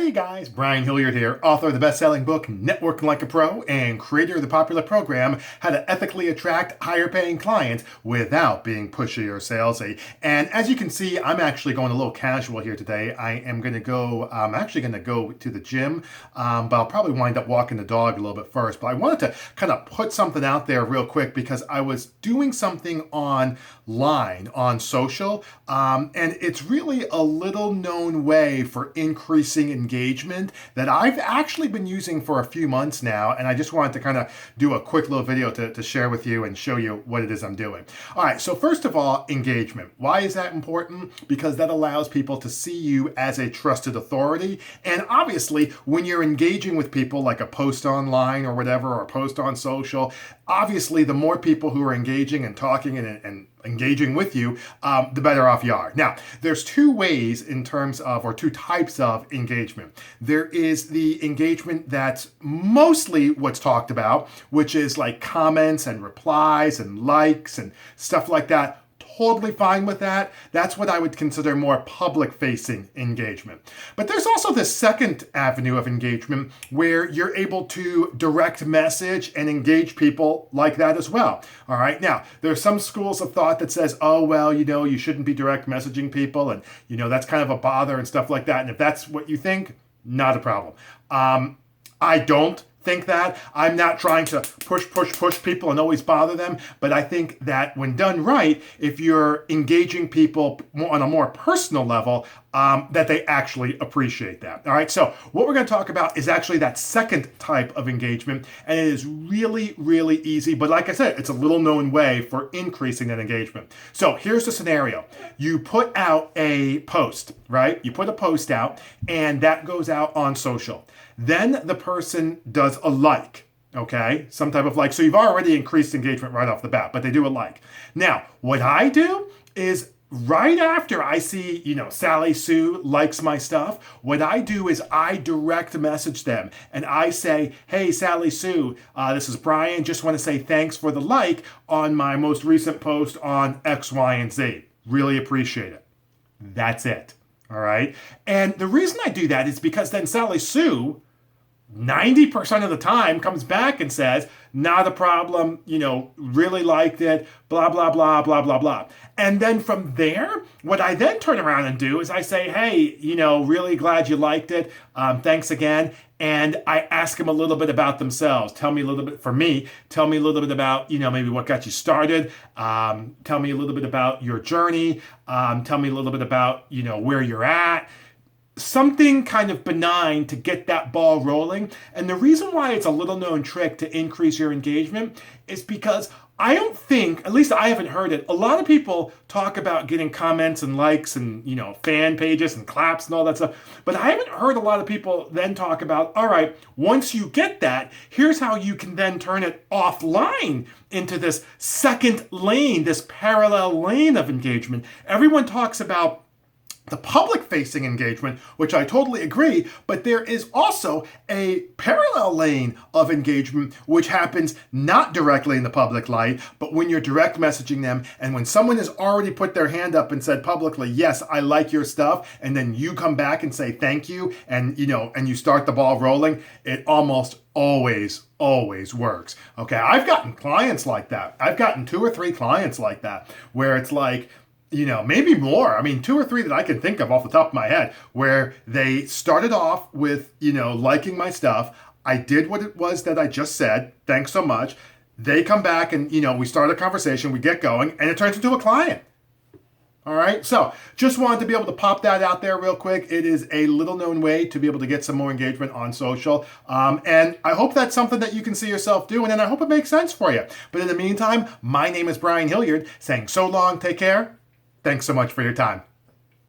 Hey guys, Brian Hilliard here, author of the best-selling book Networking Like a Pro and creator of the popular program How to Ethically Attract Higher-Paying Clients Without Being Pushy or Salesy. And as you can see, I'm actually going a little casual here today. I'm actually going to go to the gym, but I'll probably wind up walking the dog a little bit first. But I wanted to kind of put something out there real quick because I was doing something online, on social, and it's really a little known way for increasing engagement that I've actually been using for a few months now, and I just wanted to kind of do a quick little video to share with you and show you what it is I'm doing. All right, so first of all, engagement. Why is that important? Because that allows people to see you as a trusted authority, and obviously when you're engaging with people like a post online or whatever, or a post on social, obviously the more people who are engaging and talking and engaging with you, the better off you are. Now, there's two ways in terms of, or two types of engagement. There is the engagement that's mostly what's talked about, which is like comments and replies and likes and stuff like that. Totally fine with that. That's what I would consider more public-facing engagement. But there's also this second avenue of engagement where you're able to direct message and engage people like that as well. All right. Now, there's some schools of thought that says, oh, well, you shouldn't be direct messaging people, and that's kind of a bother and stuff like that. And if that's what you think, not a problem. I don't think that. I'm not trying to push people and always bother them, but I think that when done right, if you're engaging people on a more personal level, that they actually appreciate that. All right, so what we're going to talk about is actually that second type of engagement, and it is really, really easy, but like I said, it's a little known way for increasing that engagement. So here's the scenario. You put out a post, right? You put a post out, and that goes out on social. Then the person does a like, okay? Some type of like. So you've already increased engagement right off the bat, but they do a like. Now, what I do is right after I see, Sally Sue likes my stuff, what I do is I direct message them and I say, hey, Sally Sue, this is Brian. Just want to say thanks for the like on my most recent post on X, Y, and Z. Really appreciate it. That's it. All right. And the reason I do that is because then Sally Sue, 90% of the time, comes back and says, not a problem, really liked it, blah, blah, blah, blah, blah, blah. And then from there, what I then turn around and do is I say, hey, really glad you liked it. Thanks again. And I ask them a little bit about themselves. Tell me a little bit about, maybe what got you started. Tell me a little bit about your journey. Tell me a little bit about, where you're at. Something kind of benign to get that ball rolling. And the reason why it's a little known trick to increase your engagement is because I don't think, at least I haven't heard it, a lot of people talk about getting comments and likes and, fan pages and claps and all that stuff. But I haven't heard a lot of people then talk about, all right, once you get that, here's how you can then turn it offline into this second lane, this parallel lane of engagement. Everyone talks about the public-facing engagement, which I totally agree, but there is also a parallel lane of engagement which happens not directly in the public light, but when you're direct messaging them, and when someone has already put their hand up and said publicly, yes, I like your stuff, and then you come back and say thank you, and you start the ball rolling, it almost always works. Okay, I've gotten clients like that. I've gotten 2 or 3 clients like that, where it's like, maybe more. I mean, 2 or 3 that I can think of off the top of my head, where they started off with, liking my stuff. I did what it was that I just said. Thanks so much. They come back and, we start a conversation, we get going, and it turns into a client. All right. So just wanted to be able to pop that out there real quick. It is a little known way to be able to get some more engagement on social. And I hope that's something that you can see yourself doing, and I hope it makes sense for you. But in the meantime, my name is Brian Hilliard, saying so long, take care. Thanks so much for your time.